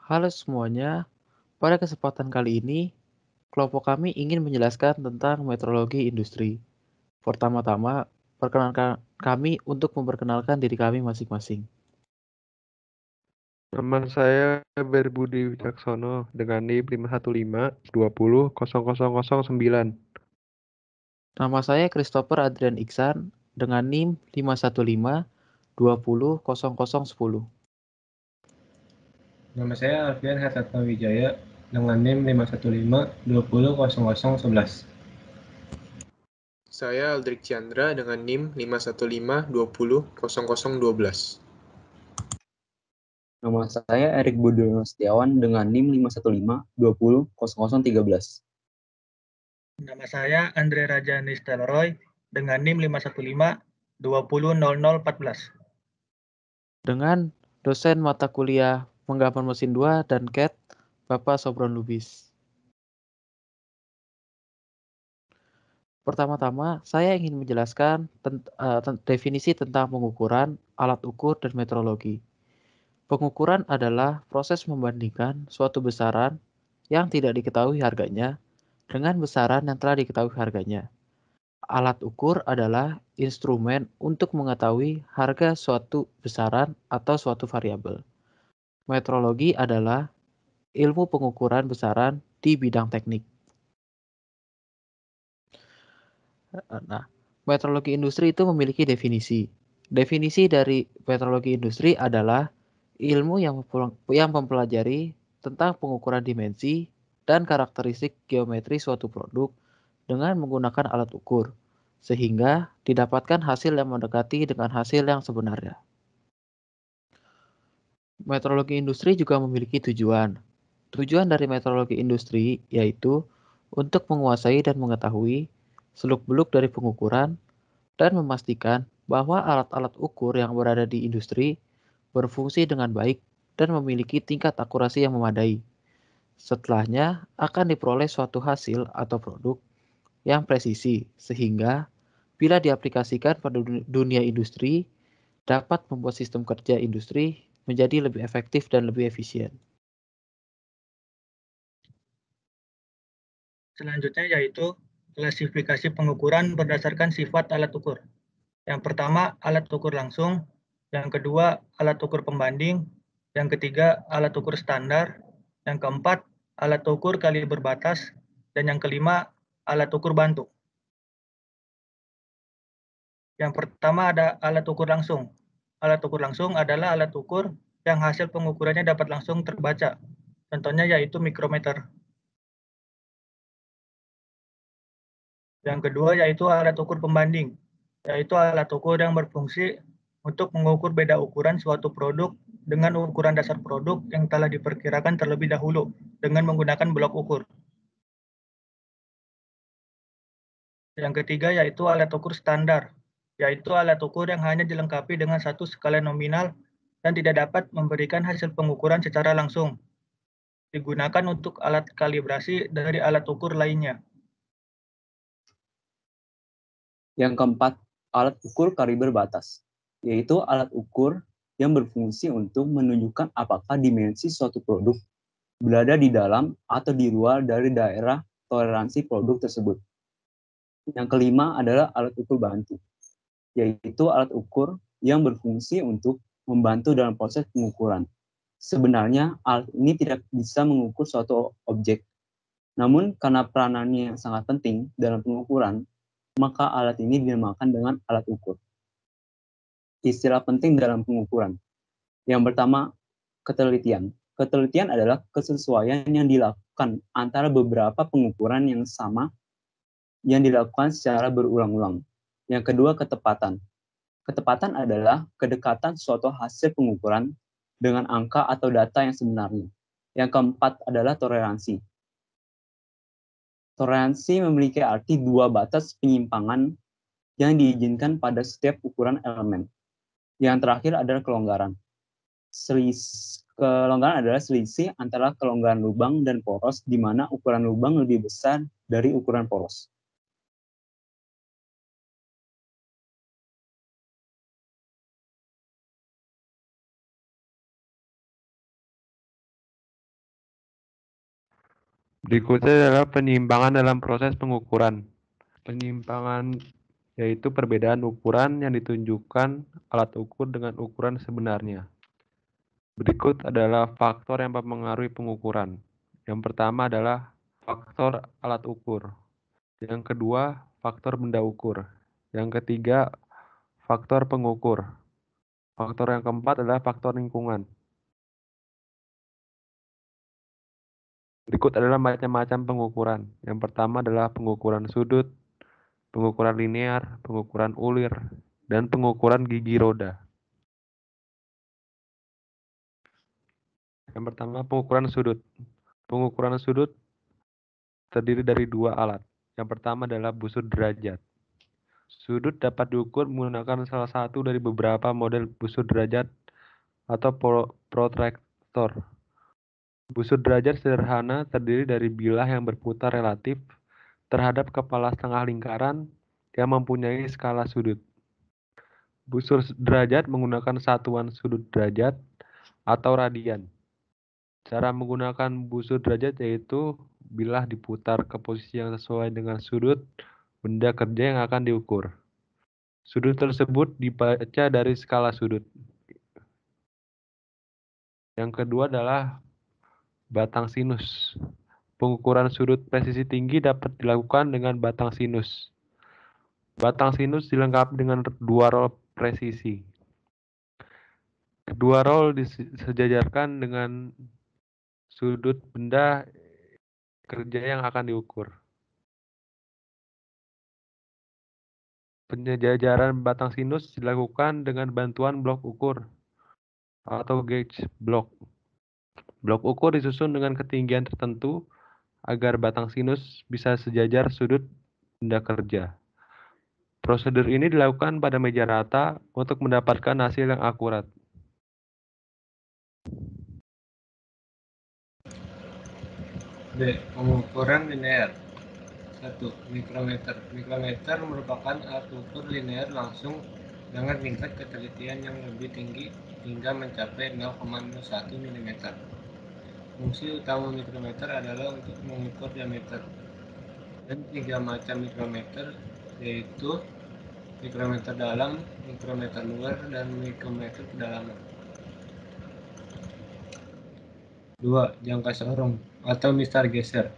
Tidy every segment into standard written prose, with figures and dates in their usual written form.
Halo semuanya, pada kesempatan kali ini, kelompok kami ingin menjelaskan tentang metrologi industri. Pertama-tama, perkenalkan kami untuk memperkenalkan diri kami masing-masing. Nama saya Berbudi Wicaksono dengan NIM 515200009. Nama saya Christopher Adrian Iksan dengan NIM 515200010. Nama saya Alfian Hertatma Wijaya dengan NIM 515200011. Saya Aldrik Chandra dengan NIM 515200012. Nama saya Erik Budiono Setiawan dengan NIM 515200013. Nama saya Andre Rajani Stelroy dengan NIM 515200014. Dengan dosen mata kuliah Penggapan Mesin 2 dan CAT, Bapak Sobron Lubis. Pertama-tama, saya ingin menjelaskan definisi tentang pengukuran, alat ukur, dan metrologi. Pengukuran adalah proses membandingkan suatu besaran yang tidak diketahui harganya dengan besaran yang telah diketahui harganya. Alat ukur adalah instrumen untuk mengetahui harga suatu besaran atau suatu variabel. Metrologi adalah ilmu pengukuran besaran di bidang teknik. Nah, metrologi industri itu memiliki definisi. Definisi dari metrologi industri adalah ilmu yang mempelajari tentang pengukuran dimensi dan karakteristik geometri suatu produk dengan menggunakan alat ukur, sehingga didapatkan hasil yang mendekati dengan hasil yang sebenarnya. Metrologi industri juga memiliki tujuan. Tujuan dari metrologi industri yaitu untuk menguasai dan mengetahui seluk-beluk dari pengukuran dan memastikan bahwa alat-alat ukur yang berada di industri berfungsi dengan baik dan memiliki tingkat akurasi yang memadai. Setelahnya akan diperoleh suatu hasil atau produk yang presisi, sehingga bila diaplikasikan pada dunia industri, dapat membuat sistem kerja industri menjadi lebih efektif dan lebih efisien. Selanjutnya yaitu klasifikasi pengukuran berdasarkan sifat alat ukur. Yang pertama, alat ukur langsung. Yang kedua, alat ukur pembanding. Yang ketiga, alat ukur standar. Yang keempat, alat ukur kaliber batas. Dan yang kelima, alat ukur bantu. Yang pertama ada alat ukur langsung. Alat ukur langsung adalah alat ukur yang hasil pengukurannya dapat langsung terbaca. Contohnya yaitu mikrometer. Yang kedua yaitu alat ukur pembanding, yaitu alat ukur yang berfungsi untuk mengukur beda ukuran suatu produk dengan ukuran dasar produk yang telah diperkirakan terlebih dahulu dengan menggunakan blok ukur. Yang ketiga yaitu alat ukur standar, yaitu alat ukur yang hanya dilengkapi dengan satu skala nominal dan tidak dapat memberikan hasil pengukuran secara langsung. Digunakan untuk alat kalibrasi dari alat ukur lainnya. Yang keempat, alat ukur kaliber batas, yaitu alat ukur yang berfungsi untuk menunjukkan apakah dimensi suatu produk berada di dalam atau di luar dari daerah toleransi produk tersebut. Yang kelima adalah alat ukur bantu, yaitu alat ukur yang berfungsi untuk membantu dalam proses pengukuran. Sebenarnya alat ini tidak bisa mengukur suatu objek, namun karena peranannya yang sangat penting dalam pengukuran, maka alat ini dinamakan dengan alat ukur. Istilah penting dalam pengukuran. Yang pertama, ketelitian. Ketelitian adalah kesesuaian yang dilakukan antara beberapa pengukuran yang sama yang dilakukan secara berulang-ulang. Yang kedua, ketepatan. Ketepatan adalah kedekatan suatu hasil pengukuran dengan angka atau data yang sebenarnya. Yang keempat adalah toleransi. Toleransi memiliki arti dua batas penyimpangan yang diizinkan pada setiap ukuran elemen. Yang terakhir adalah kelonggaran. Kelonggaran adalah selisih antara kelonggaran lubang dan poros, di mana ukuran lubang lebih besar dari ukuran poros. Berikutnya adalah penyimpangan dalam proses pengukuran. Penyimpangan yaitu perbedaan ukuran yang ditunjukkan alat ukur dengan ukuran sebenarnya. Berikut adalah faktor yang mempengaruhi pengukuran. Yang pertama adalah faktor alat ukur. Yang kedua, faktor benda ukur. Yang ketiga, faktor pengukur. Faktor yang keempat adalah faktor lingkungan. Berikut adalah macam-macam pengukuran. Yang pertama adalah pengukuran sudut, pengukuran linear, pengukuran ulir, dan pengukuran gigi roda. Yang pertama, pengukuran sudut. Pengukuran sudut terdiri dari dua alat. Yang pertama adalah busur derajat. Sudut dapat diukur menggunakan salah satu dari beberapa model busur derajat atau protrektor. Busur derajat sederhana terdiri dari bilah yang berputar relatif terhadap kepala setengah lingkaran yang mempunyai skala sudut. Busur derajat menggunakan satuan sudut derajat atau radian. Cara menggunakan busur derajat yaitu bilah diputar ke posisi yang sesuai dengan sudut benda kerja yang akan diukur. Sudut tersebut dibaca dari skala sudut. Yang kedua adalah batang sinus. Pengukuran sudut presisi tinggi dapat dilakukan dengan batang sinus. Batang sinus dilengkapi dengan dua roll presisi. Kedua roll disejajarkan dengan sudut benda kerja yang akan diukur. Penyejajaran batang sinus dilakukan dengan bantuan blok ukur atau gauge block. Blok ukur disusun dengan ketinggian tertentu agar batang sinus bisa sejajar sudut benda kerja. Prosedur ini dilakukan pada meja rata untuk mendapatkan hasil yang akurat. B. Pengukuran linear. 1. Mikrometer. Mikrometer merupakan alat ukur linear langsung dengan tingkat ketelitian yang lebih tinggi hingga mencapai 0,01 mm. Fungsi utama mikrometer adalah untuk mengukur diameter. Dan 3 macam mikrometer yaitu mikrometer dalam, mikrometer luar, dan mikrometer kedalaman. 2. Jangka sorong atau mistar geser.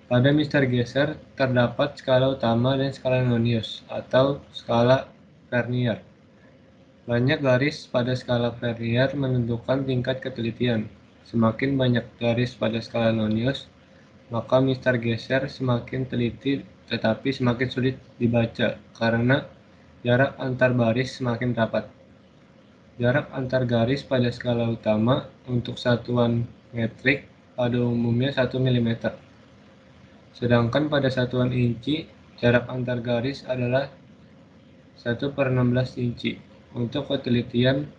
Pada mistar geser terdapat skala utama dan skala nonius atau skala Vernier. Banyak garis pada skala Vernier menentukan tingkat ketelitian. Semakin banyak garis pada skala nonius, maka mistar geser semakin teliti tetapi semakin sulit dibaca karena jarak antar baris semakin rapat. Jarak antar garis pada skala utama untuk satuan metrik pada umumnya 1 mm. Sedangkan pada satuan inci, jarak antar garis adalah 1/16 inci untuk ketelitian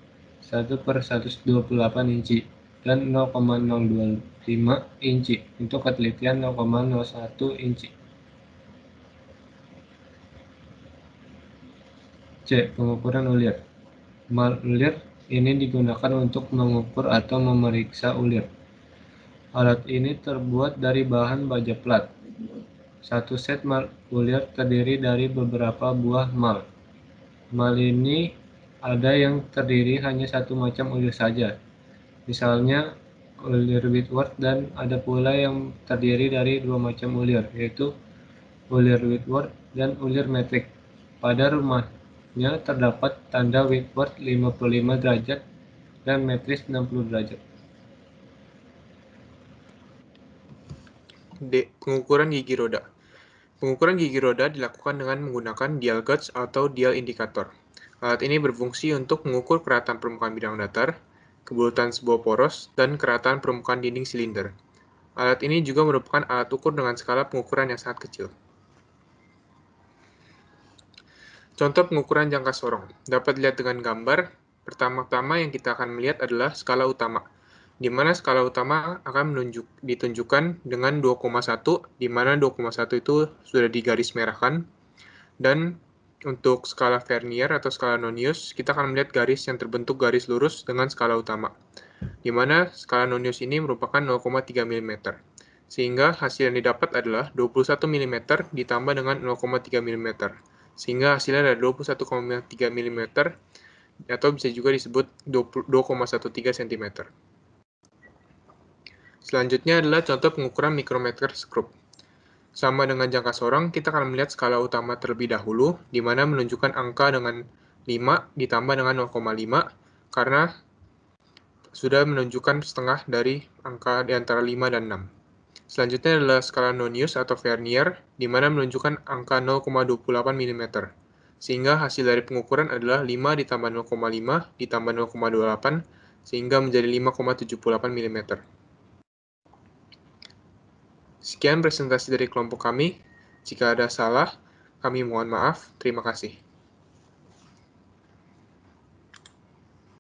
1/128 inci dan 0,025 inci untuk ketelitian 0,01 inci. C. Pengukuran ulir. Mal ulir ini digunakan untuk mengukur atau memeriksa ulir. Alat ini terbuat dari bahan baja plat. Satu set mal ulir terdiri dari beberapa buah mal. Mal ini ada yang terdiri hanya satu macam ulir saja, misalnya ulir Whitworth, dan ada pula yang terdiri dari dua macam ulir, yaitu ulir Whitworth dan ulir metrik. Pada rumahnya terdapat tanda Whitworth 55 derajat dan metris 60 derajat. D. Pengukuran gigi roda. Pengukuran gigi roda dilakukan dengan menggunakan dial gauge atau dial indikator. Alat ini berfungsi untuk mengukur kerataan permukaan bidang datar, kebulatan sebuah poros, dan kerataan permukaan dinding silinder. Alat ini juga merupakan alat ukur dengan skala pengukuran yang sangat kecil. Contoh pengukuran jangka sorong dapat dilihat dengan gambar. Pertama-tama yang kita akan melihat adalah skala utama, di mana skala utama akan ditunjukkan dengan 2,1, di mana 2,1 itu sudah digaris merahkan. Dan untuk skala Vernier atau skala nonius, kita akan melihat garis yang terbentuk garis lurus dengan skala utama, di mana skala nonius ini merupakan 0,3 mm. Sehingga hasil yang didapat adalah 21 mm ditambah dengan 0,3 mm. Sehingga hasilnya adalah 21,3 mm atau bisa juga disebut 2,13 cm. Selanjutnya adalah contoh pengukuran mikrometerskop. Sama dengan jangka sorong, kita akan melihat skala utama terlebih dahulu, di mana menunjukkan angka dengan 5 ditambah dengan 0,5, karena sudah menunjukkan setengah dari angka di antara 5 dan 6. Selanjutnya adalah skala Nonius atau Vernier, di mana menunjukkan angka 0,28 mm. Sehingga hasil dari pengukuran adalah 5 ditambah 0,5 ditambah 0,28, sehingga menjadi 5,78 mm. Sekian presentasi dari kelompok kami. Jika ada salah, kami mohon maaf. Terima kasih.